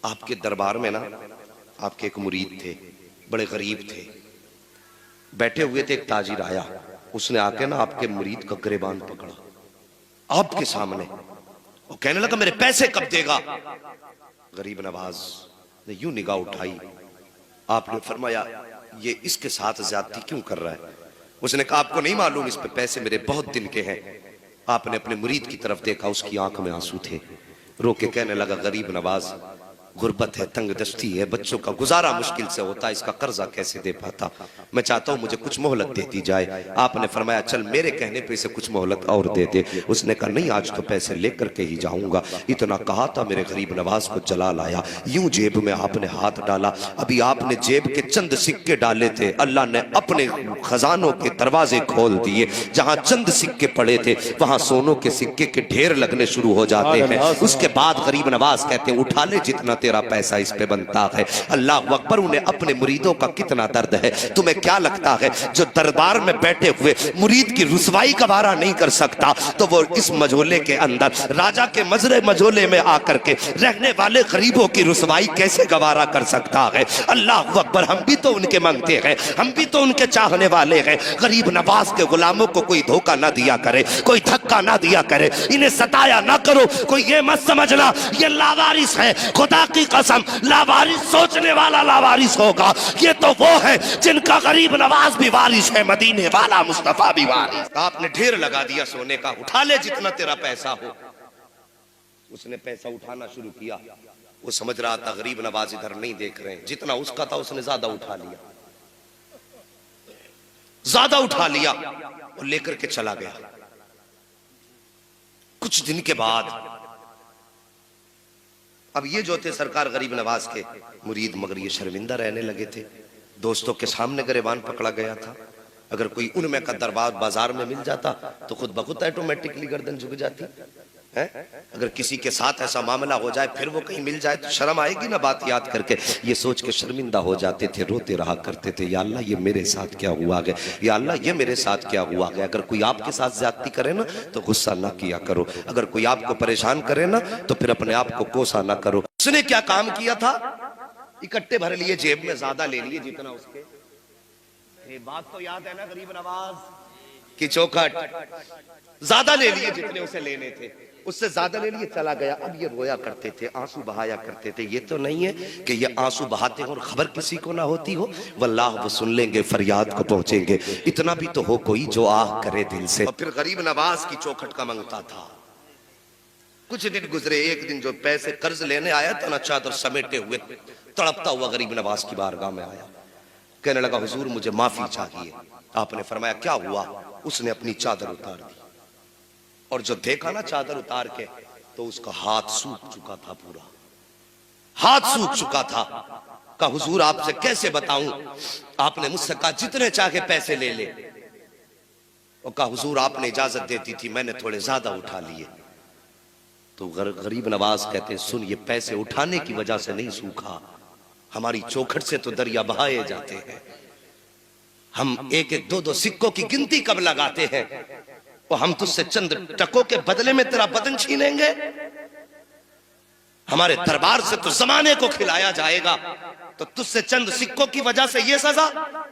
आपके दरबार में ना आपके एक मुरीद थे, बड़े गरीब थे, बैठे हुए थे। एक ताजिर आया, उसने आके ना आपके मुरीद का गिरेबान पकड़ा आपके सामने और कहने लगा मेरे पैसे कब देगा। गरीब नवाज ने यूं निगाह उठाई, आपने फरमाया ये इसके साथ ज्यादती क्यों कर रहा है। उसने कहा आपको नहीं मालूम इस पे पैसे मेरे बहुत दिन के हैं। आपने अपने मुरीद की तरफ देखा, उसकी आंख में आंसू थे। रो के कहने लगा गरीब नवाज, गुर्बत है, तंग दस्ती है, बच्चों का गुजारा मुश्किल से होता है, इसका कर्जा कैसे दे पाता। मैं चाहता हूं मुझे कुछ मोहलत दे दी जाए। आपने फरमाया चल मेरे कहने पे इसे कुछ मोहलत और दे दे। उसने कहा नहीं, आज तो पैसे लेकर के ही जाऊंगा। इतना कहा था मेरे गरीब नवाज को जलाल आया। यूं जेब में आपने हाथ डाला, अभी आपने जेब के चंद सिक्के डाले थे, अल्लाह ने अपने खजानों के दरवाजे खोल दिए। जहां चंद सिक्के पड़े थे वहां सोनों के सिक्के के ढेर लगने शुरू हो जाते हैं। उसके बाद गरीब नवाज कहते हैं उठा ले जितना तेरा पैसा इस पे बनता है। अल्लाह अकबर, उन्हें अपने मुरीदों का कितना दर्द है। तुम्हें क्या लगता है जो दरबार में बैठे हुए मुरीद की रुसवाई का वारा नहीं कर सकता, तो वो इस मझोले के अंदर राजा के मजरे मझोले में आकर के रहने वाले गरीबों की रुसवाई कैसे गवारा कर सकता है। अल्लाह अकबर, हम भी तो उनके मांगते हैं, हम भी तो उनके चाहने वाले हैं। गरीब नवाज के गुलामों को कोई धोखा ना दिया करे, कोई धक्का ना दिया करे, इन्हें सताया ना करो। कोई ये मत समझना ये लावारिस है, खुदा की कसम लावारिस सोचने वाला लावारिस होगा। ये तो वो है जिनका गरीब नवाज भी वारिस है, मदीने वाला मुस्तफा भी वारिस। आपने ढेर लगा दिया सोने का, उठा ले जितना तेरा पैसा हो। उसने पैसा उठाना शुरू किया। वो समझ रहा था गरीब नवाज इधर नहीं देख रहे हैं, जितना उसका था उसने ज्यादा उठा लिया, ज्यादा उठा लिया और लेकर के चला गया। कुछ दिन के बाद अब ये जो थे सरकार गरीब नवाज के मुरीद, मगर ये शर्मिंदा रहने लगे थे। दोस्तों के सामने गिरेबान पकड़ा गया था। अगर कोई उनमें का दरबार बाजार में मिल जाता तो खुद बखुद ऑटोमेटिकली गर्दन झुक जाती है। अगर किसी के साथ ऐसा मामला हो जाए, फिर वो कहीं मिल जाए तो शर्म आएगी ना बात याद करके। ये सोच के शर्मिंदा हो जाते थे, रोते रहा करते थे, या अल्लाह ये मेरे साथ क्या हुआ है, या अल्लाह ये मेरे साथ क्या हुआ है। अगर कोई आपके साथ ज्यादती करे ना तो गुस्सा ना किया करो, अगर कोई आपको परेशान करे ना तो फिर अपने आप को कोसा ना करो। उसने क्या काम किया था, इकट्ठे भर लिए जेब में, ज्यादा ले लिए जितना उसके। ये बात तो याद है ना गरीब नवाज की चौखट, ज्यादा ले लिए जितने उसे लेने थे, उससे ज्यादा ले लिए, चला गया। अब ये रोया करते थे, आंसू बहाया करते थे। ये तो नहीं है कि ये आंसू बहाते हो और खबर किसी को ना होती हो। वल्लाह वो सुन लेंगे, फरियाद को पहुंचेंगे। इतना भी तो हो कोई जो आह करे दिल से। और फिर गरीब नवाज की चौखट का मांगता था। कुछ दिन गुजरे, एक दिन जो पैसे कर्ज लेने आया था ना, चादर समेटे हुए तड़पता हुआ गरीब नवाज की बारगाह में आया। कहने लगा हुजूर मुझे माफी चाहिए। आपने फरमाया क्या हुआ। उसने अपनी चादर उतार दी और जो देखा ना चादर उतार के, तो उसका हाथ सूख चुका था, पूरा हाथ सूख चुका था। कहा हुजूर आपसे कैसे बताऊं। आपने मुझसे कहा जितने चाहे पैसे ले ले। और कहा हुजूर आपने इजाजत दे दी थी, मैंने थोड़े ज्यादा उठा लिए। तो गरीब नवाज कहते सुन, ये पैसे उठाने की वजह से नहीं सूखा, हमारी चौखट से तो दरिया बहाए जाते हैं। हम एक एक दो दो सिक्कों की गिनती कब लगाते हैं, और हम तुझसे चंद टकों के बदले में तेरा बदन छीनेंगे। हमारे दरबार से तो जमाने को खिलाया जाएगा, तो तुझसे चंद सिक्कों की वजह से ये सजा।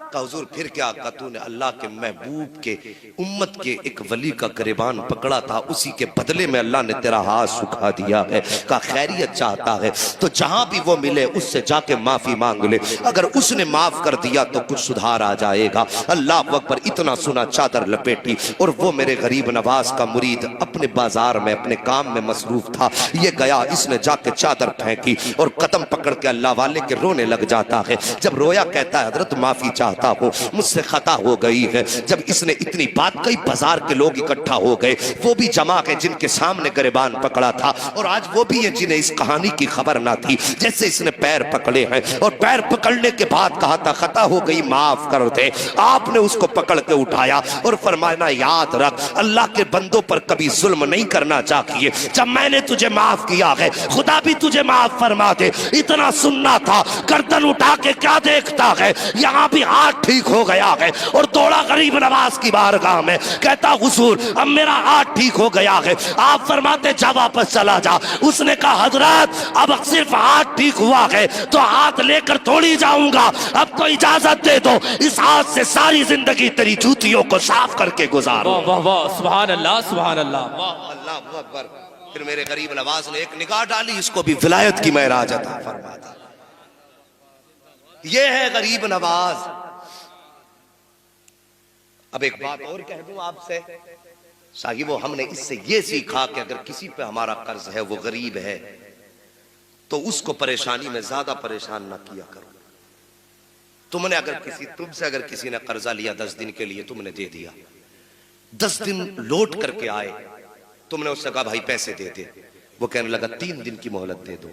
कहा हुजूर फिर क्या। कहा तूने अल्लाह के महबूब के उम्मत के एक वली का गिरेबान पकड़ा था, उसी के बदले में अल्लाह ने तेरा हाथ सुखा दिया है। कहा खैरियत चाहता है तो जहां भी वो मिले उससे जाके माफी मांग ले, अगर उसने माफ कर दिया तो कुछ सुधार आ जाएगा। अल्लाह अकबर। इतना सुना, चादर लपेटी और वो मेरे गरीब नवाज का मुरीद अपने बाजार में अपने काम में मसरूफ था। ये गया, इसने जाके चादर फेंकी और कदम पकड़ के अल्लाह वाले के रोने लग जाता है। जब रोया कहता है हजरत माफी चाहता हूं, मुझसे खता हो गई है। जब इसने इतनी बात कही, बाजार के लोग इकट्ठा हो गए, वो भी जमा है जिनके सामने गिरेबान पकड़ा था, और आज वो भी है जिन्हें इस कहानी की खबर ना थी। जैसे इसने पैर पकड़े हैं और पैर पकड़ने के बाद कहा था खता हो गई माफ कर दे। आपने उसको पकड़ के उठाया और फरमाया याद रख अल्लाह के बंदों पर कभी जुल्म नहीं करना चाहिए। जब मैंने तुझे माफ किया है खुदा भी तुझे माफ फरमा दे। इतना सुनना था, गर्दन उठा के क्या देखता है, यहाँ भी हाथ हाथ ठीक हो गया है और दौड़ा गरीब नवाज की बारगाह में, कहता हुजूर अब मेरा हाथ ठीक हो गया है। आप फरमाते जा वापस चला जा। उसने कहा हजरत अब सिर्फ हाथ ठीक हुआ है तो हाथ लेकर थोड़ी जाऊंगा, अब तो इजाजत दे दो, इस हाथ से सारी जिंदगी तेरी जूतियों को साफ करके गुजारो। वाह वाह वाह, सुभान अल्लाह सुभान अल्लाह, वाह अल्लाह अकबर। फिर मेरे गरीब नवाज ने एक निगाह डाली, इसको भी विलायत की महराज अता फरमा दी। ये है गरीब नवाज। अब एक बात और कह दूं आपसे साहिबो, हमने इससे ये सीखा कि अगर किसी पे हमारा कर्ज है, वो गरीब है, तो उसको परेशानी में ज्यादा परेशान ना किया करो। तुमसे अगर किसी ने कर्जा लिया 10 दिन के लिए, तुमने दे दिया, 10 दिन लौट करके आए, तुमने उससे कहा भाई पैसे दे दे, वो कहने लगा 3 दिन की मोहलत दे दो।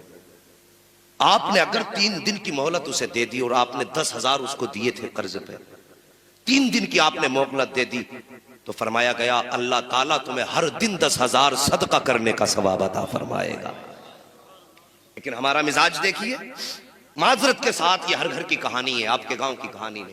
आपने अगर 3 दिन की मोहलत उसे दे दी और आपने 10,000 उसको दिए थे कर्ज पे, 3 दिन की आपने मोहलत दे दी, तो फरमाया गया अल्लाह ताला तुम्हें हर दिन 10,000 सदका करने का सवाब अता फरमाएगा। लेकिन हमारा मिजाज देखिए, माजरत के साथ ये हर घर की कहानी है, आपके गांव की कहानी नहीं।